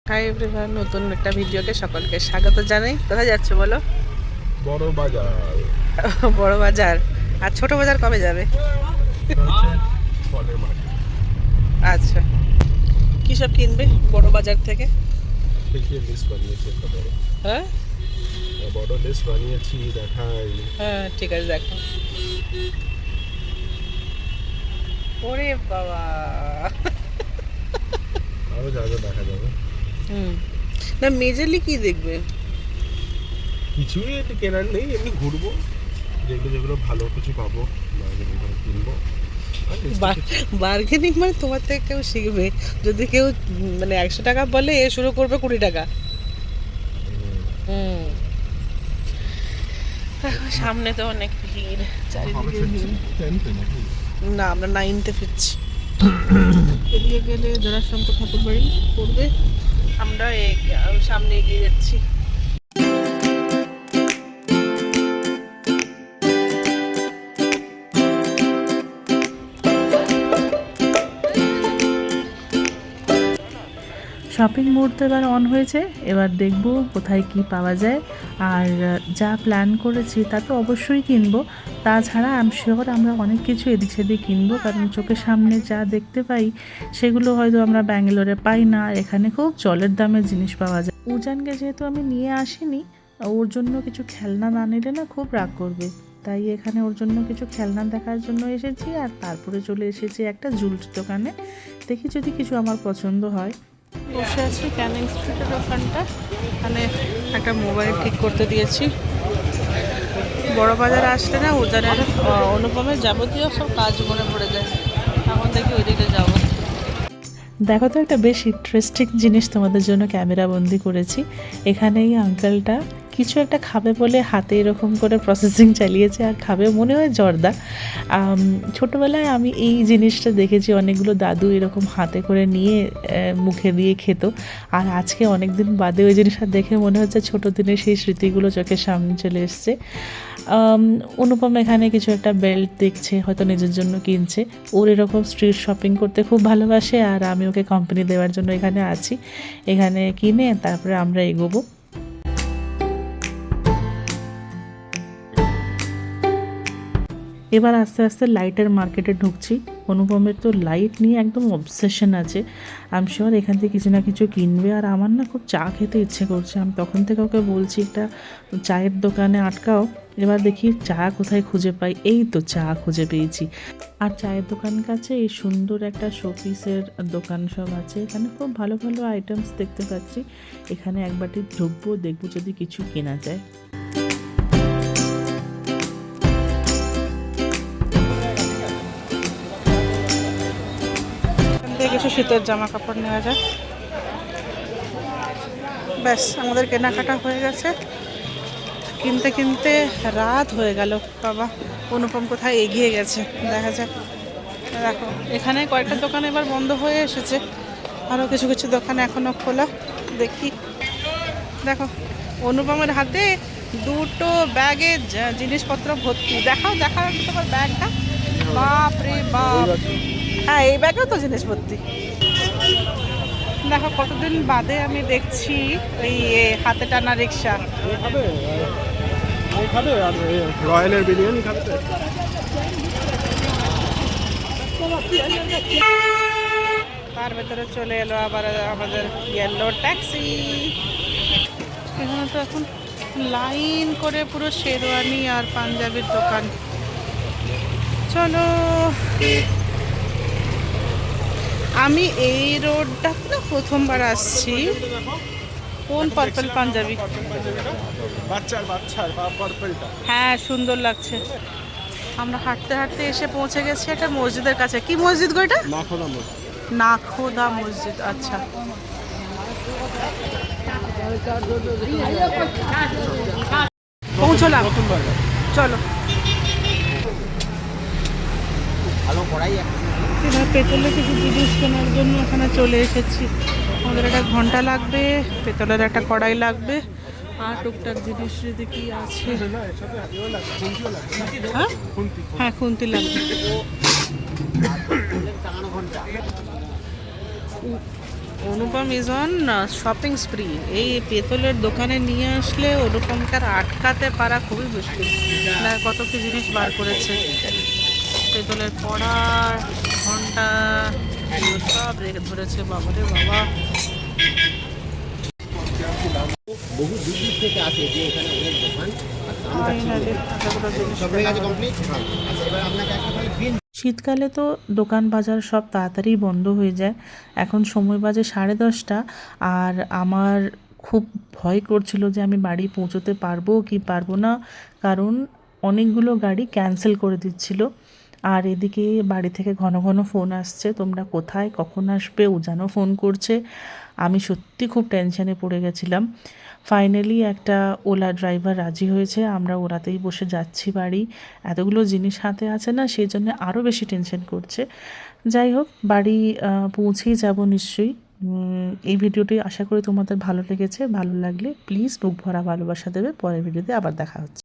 Hi everyone, নতুন একটা ভিডিওকে সকলকে স্বাগত জানাই। কোথায় যাচ্ছে বলো? বড় বাজার। বড় বাজার। আর ছোট বাজার কবে যাবে? ফলের মার্কেট। আচ্ছা, কী সব কিনবে বড় বাজার থেকে? দেখিয়ে লিস্ট বানিয়েছি একটা বড়। হ্যাঁ বড় লিস্ট বানিয়েছি, দেখাই। হ্যাঁ, ঠিক আছে, দেখো। ওরে বাবা! আরো যা যা দেখা যাবে। না, মেজরলি কি দেখবে? কিছুই একটু কেনার নেই, এমনি ঘুরবো, যেগুলো যেগুলো ভালো কিছু পাবো বার্গেনিং করে কিনবো। আর list এ কিছু- বার্গেনিং মানে তোমার থেকে কেউ শিখবে? যদি কেউ মানে 100 টাকা বলে, এ শুরু করবে 20 টাকা। হুম, সামনে তো অনেক ভিড়, কবে চারিদিকে ফিরছি? ভিড়। 10th নাকি? না, আমরা 9তে ফিরছি। এদিকে গেলে জোড়াশঙ্কর ঠাকুর বাড়ি পড়বে, আমরা সামনে এগিয়ে যাচ্ছি। শপিং মোড তো এবার অন হয়েছে। এবার দেখব কোথায় কি পাওয়া যায়। আর যা প্ল্যান করেছি তা তো অবশ্যই কিনবো। তাছাড়া আই এম শিওর আমরা অনেক কিছু এদিক সেদিক কিনবো, কারণ চোখের সামনে যা দেখতে পাই সেগুলো হয়তো আমরা ব্যাঙ্গালোরে পাই না। এখানে খুব জলের দামে জিনিস পাওয়া যায়। উজানকে যেহেতু আমি নিয়ে আসিনি, ওর জন্য কিছু খেলনা না নিলে না খুব রাগ করবে, তাই এখানে ওর জন্য কিছু খেলনা দেখার জন্য এসেছি। আর তারপরে চলে এসেছি একটা জুলস দোকানে, দেখি যদি কিছু আমার পছন্দ হয়। বসে আছি ক্যানিং স্ট্রিটের ওখানটা, এখানে একটা মোবাইল ঠিক করতে দিয়েছি। বড় বাজারে আসলে না উজানের অনুপমের যাবতীয় সব কাজ মনে পড়ে যায়। এখন দেখি ওই দিকে যাবো। দেখো তো, একটা বেশ ইন্টারেস্টিং জিনিস তোমাদের জন্য ক্যামেরা বন্দি করেছি। এখানে এই আঙ্কেলটা কিছু একটা খাবে বলে হাতে এরকম করে প্রসেসিং চালিয়েছে, আর খাবে মনে হয় জর্দা। ছোটোবেলায় আমি এই জিনিসটা দেখেছি, অনেকগুলো দাদু এরকম হাতে করে নিয়ে মুখে দিয়ে খেত। আর আজকে অনেক দিন বাদে ওই জিনিসটা দেখে মনে হচ্ছে ছোটো দিনের সেই স্মৃতিগুলো চোখের সামনে চলে এসছে। অনুপম এখানে কিছু একটা বেল্ট দেখছে, হয়তো নিজের জন্য কিনছে। ওর এরকম স্ট্রিট শপিং করতে খুব ভালোবাসে, আর আমি ওকে কোম্পানি দেওয়ার জন্য এখানে আছি। এখানে কিনে তারপরে আমরা এগোবো। এবার আস্তে আস্তে লাইটের মার্কেটে ঢুকছি। অনুপমের তো লাইট নিয়ে একদম অবসেশন আছে। আমি শিওর এখান থেকে কিছু না কিছু কিনবে। আর আমার না খুব চা খেতে ইচ্ছে করছে। আমি তখন থেকে ওকে বলছি একটা চায়ের দোকানে আটকাও। এবার দেখি চা কোথায় খুঁজে পাই। এই তো চা খুঁজে পেয়েছি। আর চায়ের দোকান কাছে এই সুন্দর একটা শোপিসের দোকান সব আছে। এখানে খুব ভালো ভালো আইটেমস দেখতে পাচ্ছি। এখানে একবারটি ঢুকবো, দেখবো যদি কিছু কেনা যায়। কিছু শীতের জামা কাপড় নেওয়া যায়। ব্যাস, আমাদের কেনাকাটা হয়ে গেছে। কিনতে কিনতে রাত হয়ে গেল বাবা। অনুপম কোথায় এগিয়ে গেছে দেখা যাক। দেখো, এখানে কয়েকটা দোকান এবার বন্ধ হয়ে এসেছে, আরও কিছু কিছু দোকান এখনও খোলা। দেখি, দেখো অনুপমের হাতে দুটো ব্যাগে জিনিসপত্র ভর্তি। দেখাও দেখাও তোমার ব্যাগটা। বাপ রে বাপ! হ্যাঁ, এই ব্যাগেও তো জিনিস ভর্তি। দেখো, কতদিন বাদে আমি দেখছি ওই হাতে টানা রিক্সা। খাবে আর রয়্যালের বিরিয়ানি খাবে তো। তার ভেতরে চলে এলো আবার আমাদের ইয়েলো ট্যাক্সি। এখানে তো এখন লাইন করে পুরো শেরওয়ানি আর পাঞ্জাবির দোকান। চলো, আমি এই রোডটাতে না প্রথমবার আসছি। কোন পার্পল পাঞ্জাবি? বাচ্চার পার্পলটা। হ্যাঁ, সুন্দর লাগছে। আমরা হাঁটতে হাঁটতে এসে পৌঁছে গেছি একটা মসজিদের কাছে। কি মসজিদ গো এটা? নাখোদা মসজিদ। নাখোদা মসজিদ, আচ্ছা। পৌঁছলাম, চলো। এবার পেট্রোলের কিছু জিনিস কেনার জন্য এখানে চলে এসেছি। আমাদের একটা ঘন্টা লাগবে, পেতলের একটা কড়াই লাগবে, আর টুকটাক জিনিস যদি কি আছে। হ্যাঁ হ্যাঁ, খুন্তি লাগবে। অনুপম ইজ অন শপিং স্প্রি। এই পেতলের দোকানে নিয়ে আসলে অনুপমকে আর আটকাতে পারা খুবই মুশকিল। না কত কি জিনিস বার করেছে, পেতলের কড়া, ঘন্টা, এগুলো সব রেখে ধরেছে। বাবারে বাবা, বহু দূর দূর থেকে আসে যে এখানে অনেক দোকান আর দামটা ঠিক ফাইনালি এতগুলো জিনিস সব হয়ে গেছে কমপ্লিট। আচ্ছা এবার আপনাকে একটা তাহলে বিল শীতকালে তো দোকান বাজার সব তাড়াতাড়ি বন্ধ হয়ে যায়। এখন সময় বাজে 10:30, আর আমার খুব ভয় করছিল যে আমি বাড়ি পৌঁছোতে পারবো কি পারবো না, কারণ অনেকগুলো গাড়ি ক্যান্সেল করে দিচ্ছিল। আর এদিকে বাড়ি থেকে ঘন ঘন ফোন আসছে, তোমরা কোথায়, কখন আসবে। উজানও ফোন করছে। আমি সত্যি খুব টেনশনে পড়ে গেছিলাম। ফাইনালি একটা ওলা ড্রাইভার রাজি হয়েছে, আমরা ওরাতেই বসে যাচ্ছি বাড়ি। এতগুলো জিনিস হাতে আছে না, সেই জন্য আরও বেশি টেনশন করছে। যাই হোক, বাড়ি পৌঁছেই যাব নিশ্চয়ই। এই ভিডিওটি আশা করি তোমাদের ভালো লেগেছে। ভালো লাগলে প্লিজ বুক ভরা ভালোবাসা দেবে। পরের ভিডিওতে আবার দেখা হচ্ছে।